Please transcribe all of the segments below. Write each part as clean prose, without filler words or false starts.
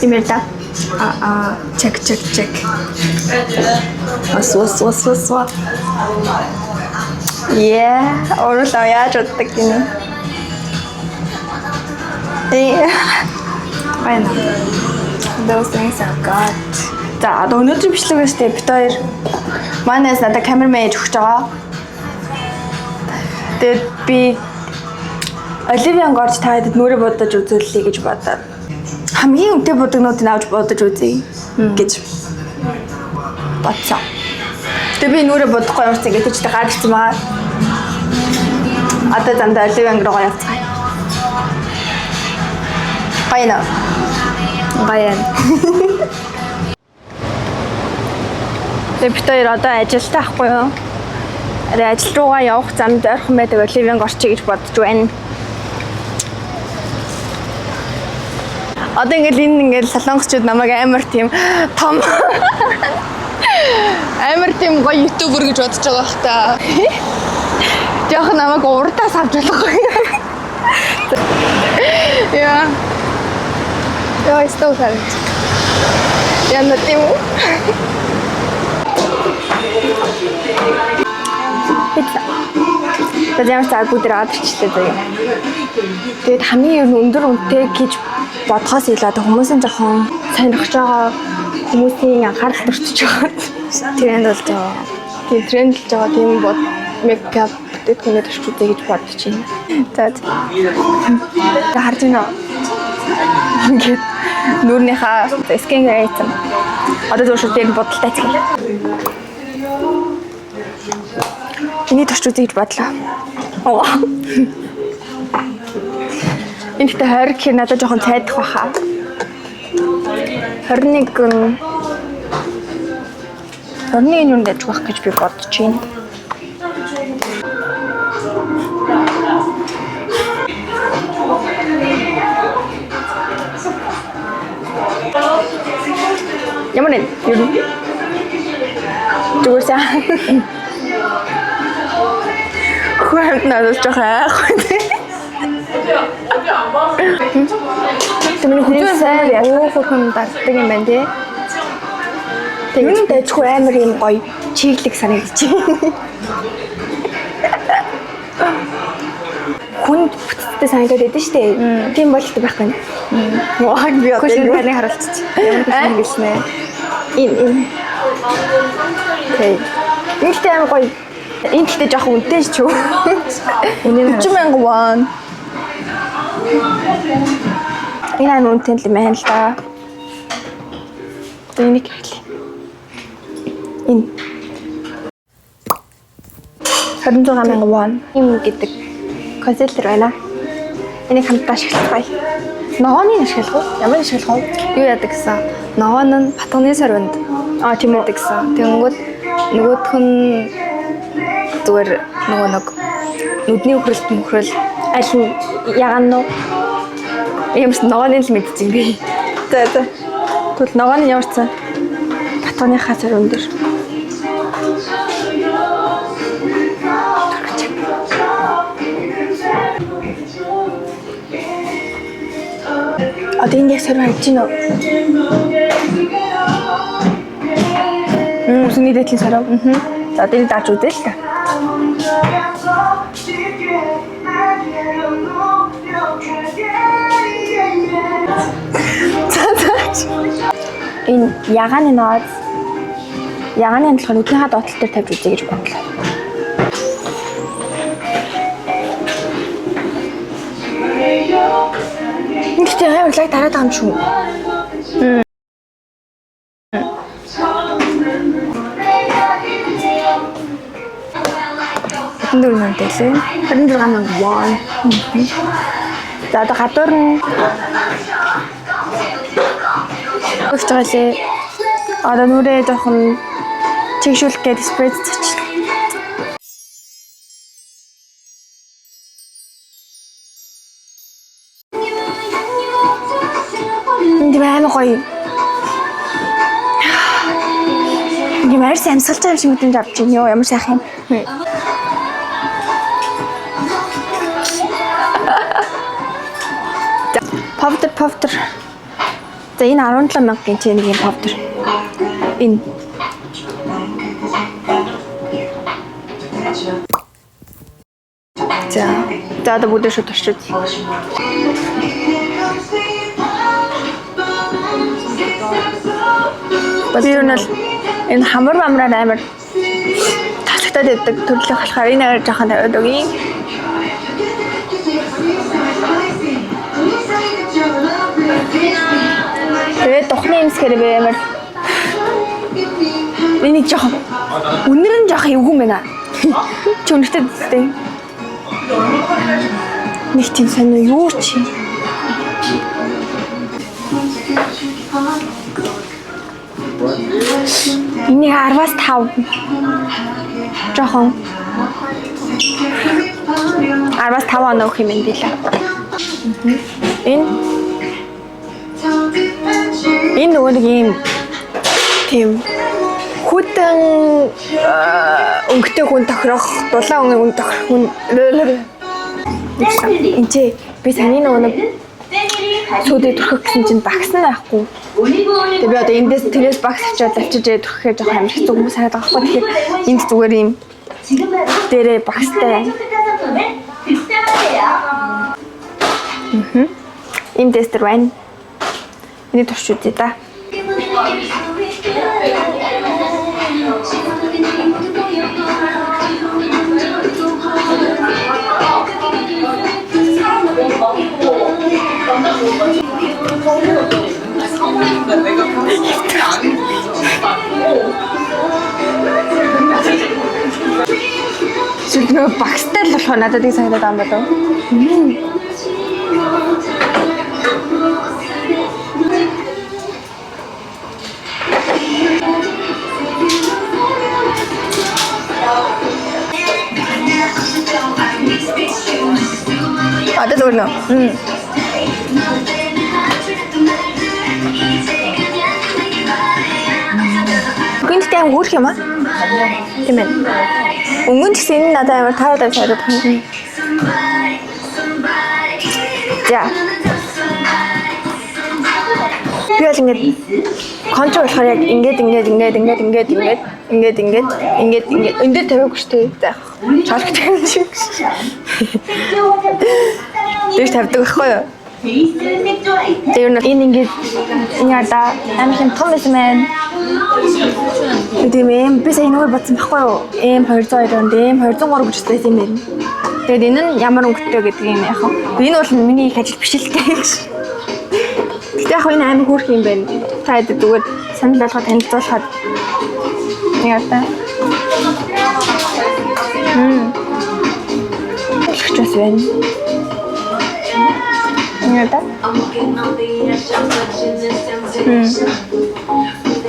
Имерта. Check. Was. Yeah, оруулаа яаж уддаг гинэ. Байна. Those things are God. За одоо өнөөдрийн бичлэгээс бид хоёр манайс надад камерман ээж өгч байгаа. Тэгээд би Оливиан горж та хэдэд нүрэ бодож үзүүллээ гэж бодоод хамгийн үнэтэй будагнуудыг авч бодож үзье гэж бодсон. Тэгээд би нүрэ бодохгүй юмсан гэдэг чинь гарчихсан байгаа. Одоо замдаа Оливиан руу явцгаая. Баян. Тэгээд бид хоёр одоо ажилтаа ахгүй юу? Ажил руугаа явах замд ойрхон байдаг Оливиан горчий гэж бодож байна. Одоо ингээл солонгосчууд намайг амар тийм том амар тийм гоё ютубер гэж бодож байгаа бах та. Жохо намайг урдаас авч болохгүй. Яа, истов харж. Яна тийм. Тэгээд ямар бүгд радэрчлээ заяа. Тэгээд хамгийн өндөр үнэтэй гэж бодхоос илүү хүмүүсийн жоохон сонирхож байгаа хүмүүсийн анхаарал төрчихөж байгаа. Тренд болж байгаа. Тэгээд тренд болж байгаа тийм бод мейкап бүтээгдэхүүнээр төрчихөө гэж бодож байна. За харж байна уу? Ингээд нүүрнийхээ skin rate одоо зөвшөөрөл дээр бодолтой цэглээ. Энийг төрчих гэж бодлоо. Энэтэй 20 гэхээр надад жоохон цайдах баха. 21 юунд дэж байх гэж би бодож байна. Ямар нэг юу? Зүгээрсаа. Хөөд надад жоохон айхгүй. Тэний хүнсээр яг хөрхөн дарддаг юм байна тий. Тэгээд дэжгүй амар юм гоё чиглэг санагдчих. Хүн бүтцтэй санагдаад байдаг шүү дээ. Тийм болтой байхгүй нь. Ваа би одоо энэ харуулчих. Ямар юм гэлснэ. Энэ. Тэг. Ингээл амар гоё. Энэ гэхдээ жоохон үнэтэй ч юу. 30,000 won. Энэ амар үнэтэй юм байна л да. Энийг хэлээ. Энэ 26,000 won юм гэдэг консилер байна. Энийг хамтдаа ашиглах бай. Ногооны ашиглах уу? Ямар ашиглах вэ? Юу яадаг гэсэн? Ногоон нь батганы сарвинд тийм үү гэсэн. Тэнгүүд нөгөөх нь зүгээр нэг нүдний хөрөлт аль нь ягаан нь юмс ногооны л мэдчихэв би. За. Тэгвэл ногоон нь ямарсан? Батганыхаа сарвинд дээр. Одоо энэ яг сарвин харж байна уу? Үсний дэдлийн сарав. За одоо энэ дааж үзээ л та. Энэ ягааны нөөц. Ягааны болохоор нүднийхээ доотлол дээр тавьж үзье гэж бодлоо. Ингээд амар лайк дараад байгаа юм шүү. Энд дөрөв нэмтэй лээ. 26,000 won. За одоо гадуур нь өгч байгаа лээ. Одоо нүрээ жоохон чигшүүлэх гээд спрей цачлаа. Энд байна гоё. Ямар самсгалж байгаа юм шиг мэдэн авч байна ёо. Ямар сайхан юм. Powder. За энэ 17,000-ийн чинь нэг юм powder. Энэ. За одоо бүгд шууд орчиж. Тэр нь энэ хамар амраар амар таслагтаад байдаг төрлөх болохоор энэ агаар жоохон тавиад өгье. Тэгээд тухны юмсгэр би амар энийг жоохон үнэр нь жоохон эвгүй байна. Чи үнэртэй дээ. Нэг тийм сонио юу чи? Энийг 10-аас 5. Жохон 10-аас 5 оноо өгөх юм энэ дилээ. Энэ нөгөө нэг юм тийм хүтэн өнгөтэй хүн тохирох, дулаан өнгө тохирох хүн энэ чи би саний нөгөө нэг сүүдэд төрөх гэсэн чинь багс нь байхгүй. Тэгээ би одоо эндээс тэрээс багс авчаад авчиж төрөхөө жоох амар хэцүү хүмүүс хараад байгаа байхгүй. Тэгэхээр энд зүгээр юм дээрээ багстай. Энэ тестер байна. Энийг турш үзье да. Зүгээр багстай л болох надад их санагдаад байгаа юм болов. Одоо зүгээр нөө. Гүнтэй аим үүрх юм аа? Тийм ээ. Өнгөн ч гэсэн энэ надад амар таараад авчаад байна. За. Би бол ингэж контр болохоор яг ингэж эндээ тавиагүй шүү дээ. За. Чалх тавьчих чи. Дэвш тавьдаг байхгүй юу? Тэр нь энэ ингэж яада амар хэм том байсан байна. Тийм ээ би сая нөгөө бодсон байхгүй юу? M202 онд M203 гэж байсан юм байна. Тэгээд энэ нь ямар өнгөтэй гэдэг юм яах вэ? Энэ бол миний их ажил биш л дээ. Гэтэ яг энэ амар хөөрх юм байна. Та хэд зүгээр санал болгоод танилцуулахад яата. Тэгчээс байна. Яата.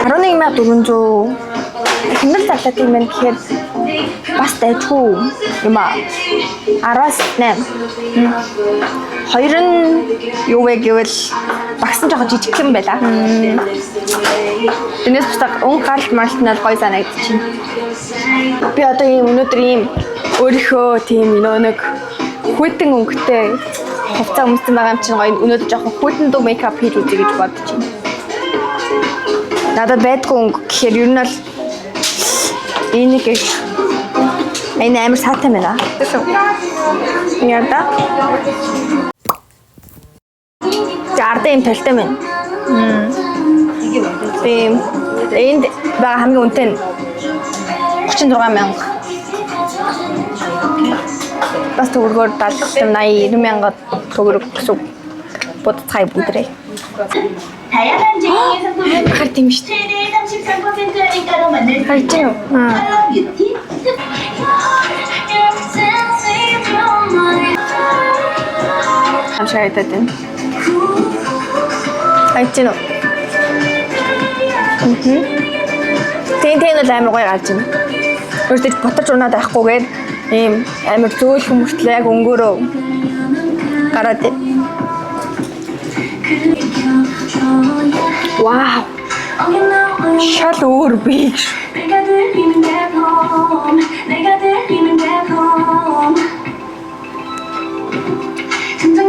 11,400 хэмнэл зарлаад юм байна гэхээр бас дайггүй юм аа. 10-аас 8. Хоёр нь юу вэ гэвэл багсан жоохон жижигхэн байла. Энэс бусдаа өнгө гаралт маралт нь гоё санагдчихэв. Би одоо өнөөдөр өөрийнхөө тийм нэг хүйтэн өнгөтэй хувцас өмссөн байгаа юм чинь гоё өнөөдөр жоохон хүйтэн дүү мейкап хийж үзье гэж бодож байна. Надад байдгүй өнгө гэхээр ер нь л энийг энэ амар саатай байна. Яада. Жаард юм талтай байна. Тийм. Энд байгаа хамгийн үнэтэй нь 36,000. Бас төгрөгөөр 70,000 төгрөг гэсэн бодцгаая бүдрээ. 다양한 제품의 상품은 харт юм шүү. 최대 33% 할인가로 만든 харж байна уу? 뷰티 амшигтай байна. харж байна уу? Тэн бол амар гоё гарч байна. Өөртөө ботож унаад байхгүйгээр ийм амар зөөлхөн мөртлөө яг өнгөөрөө гараад байна. Вау. Шал өөр биш.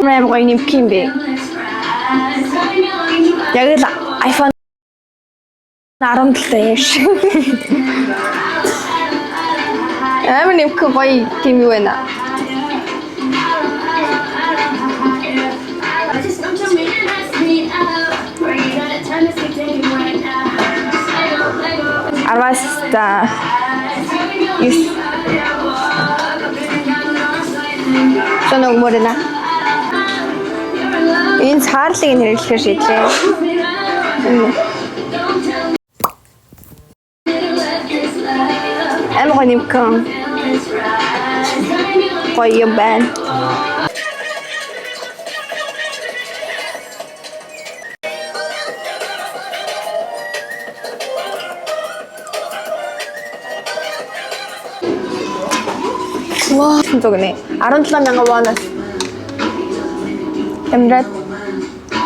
Мэн гоё юм бэ. Яг л iPhone 17 ш. Амар нэмэх гоё тийм юу байна. Арваста. Соног мөрнө. Энэ цаарлыг хэрэглэхээр шийдлээ. Амар гоё нэмэх. Гоё юм байна. Вау, зогны 17,000 вонос. Эмрээд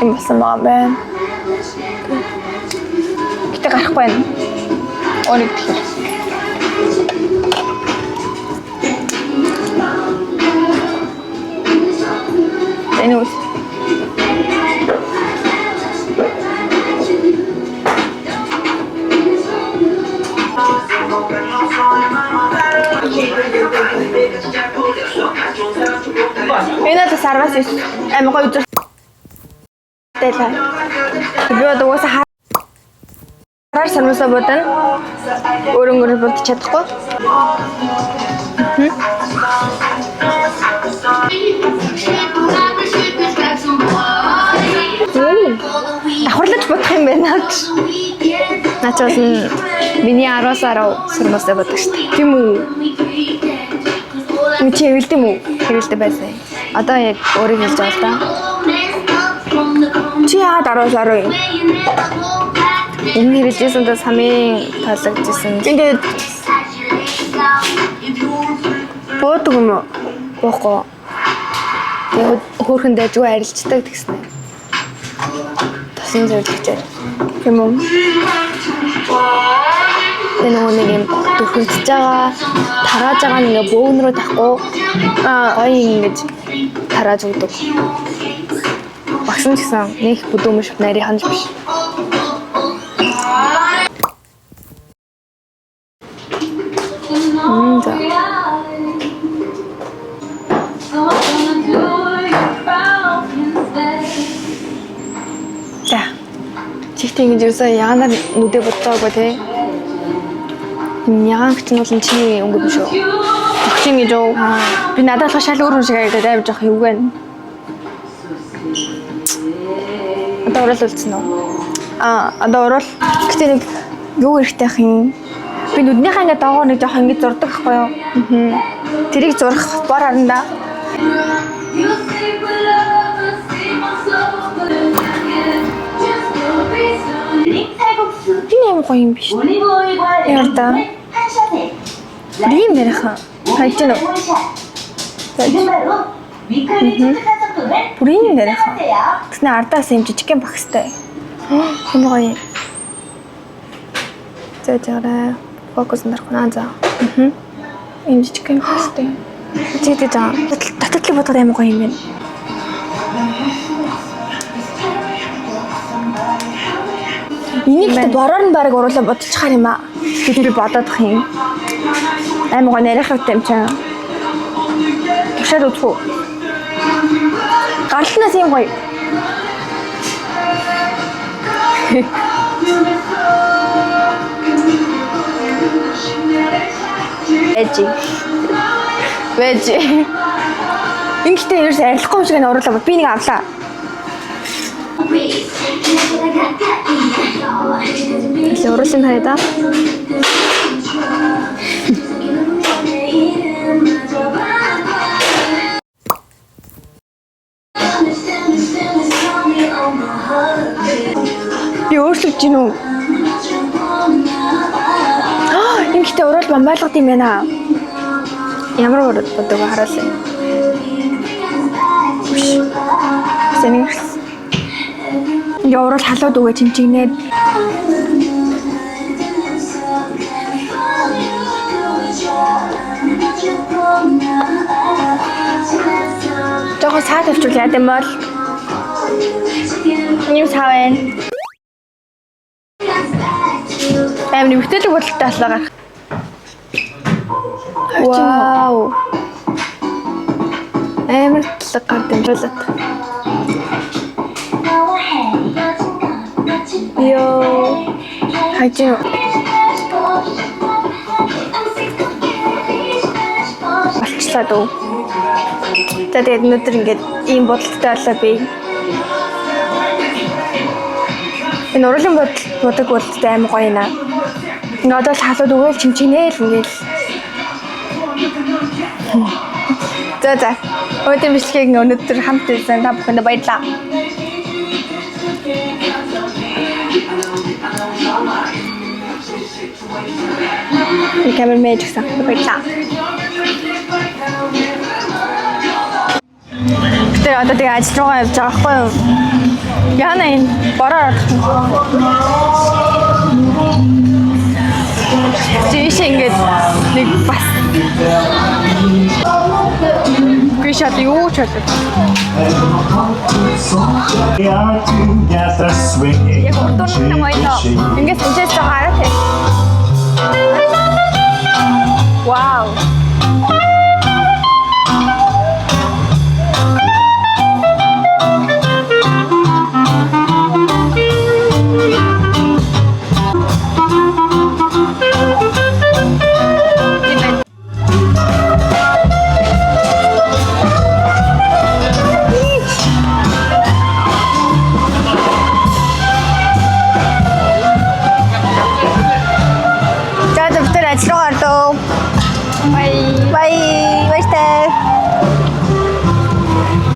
юм болсон байгаа байна. Гэтэ гарахгүй байна. Өөрөг тэгэхээр. Энэ үс. Энэ л сарвас амар гоё үзэл. Тэлээ. Би одоо уусаа хараар сарвасаа бодно. Өөрөнгөр бодож чадахгүй. Давхарлаж бодох юм байна гэж. Начаас нь миний 10 сараа сарвасаа бодож шүү дээ. Тийм үү? Чи хэвлэдэм үү? Хэвлэдэ байсан. Одоо яг өөрийг хэлж байгаа л да. Чи яагаад 10 сар вэ? Энэ хэрэгжсэн дэ самын таалагдчихсан. Тэгээд буудаг юм уу? Буухгүй. Тэгээд хөөрхөн дайжгүй арилждаг гэсэн. Тосын зөвлөгчээр. Тийм үү? Энэ нэг юм дөхөлдөж байгаа, тарааж байгаа нэг бөөгн рүү тахгүй гоё ингэж тарааж өгдөг. Багсан ч гэсэн нэг бүдүүм биш нарийн ханж биш. За. За. Чихтэй ингэж юусаа яанаар нүдэ бодтойгоо те. Яагаад ч нь бол чиний өнгө биш үү? Өгсөн гэж үү? Би надад л шал өөр юм шиг харагдаад авч явах юу вэ? Одоо уруул үлдсэн үү? Одоо уруул. Гэтэ нэг юу хэрэгтэй ах юм? Би нүднийхээ ингээд доогоор нэг жоох ингээд зурдаг байхгүй юу? Тэрийг зурах бор харандаа. Энэ юм гоё юм биш. Ярда. Ийм ярих. Хайж гэнэ. Бүрийн ярих. Тэсний ардаас юм жижигхэн багстай. Энэ гоё. Зөөжаарай. Фокус нарахна за. Энэ жижигхэн багстай. Зээдэж аа. Таталтай бодоход амар гоё юм байна. Энийг ихтэй бороор нь бараг уруулаа бодчихаар юм аа. Гэтэл би бодоодох юм. Аймаг гоо нарийнх хэвтэй юм чам. Тушаад үзэх үү? Гарлнаас юм гоё. Вэжи. Ингэхдээ ерөөс арилахгүй юм шиг н уруулаа бод. Би нэг авлаа. Уруулсан хайда. Би өөрчлөж гин үү? Ингэхдээ уруул бамбайлгад юм байна. Ямар уруул бодог хараалаа. Сэнийг Яврал халууд үгээ чимчигнээд жоохон саад авчвал яа гэм бол Юу савэн? Амин бүтээлэг бодлоготой аслаа гарах. Вау. Амар талаг гард амжуулаад. Йоо. Хажин. Болчлаа дөө. За тэгээд өнөөдөр ингээд ийм бодолтой болоо би. Энэ урлын бодог болтой аим гоё наа. Ингээд одоо л халууд өгөөл чимчинээл ингээл. За. Өдөр бичлэгийг өнөөдөр хамт үзсэн та бүхэнд баярлалаа. Камермэйд гэсэн баярлалаа. Гэтэ одоо тэгээ ажил руугаа явж байгаа байхгүй юу? Яна энэ бороо орох. Жиш ингээд нэг бас гişat юу ч болов. Яг урдуур нэг ойлоо. Ингээд сэнжээс жоо хараа тий. Вау.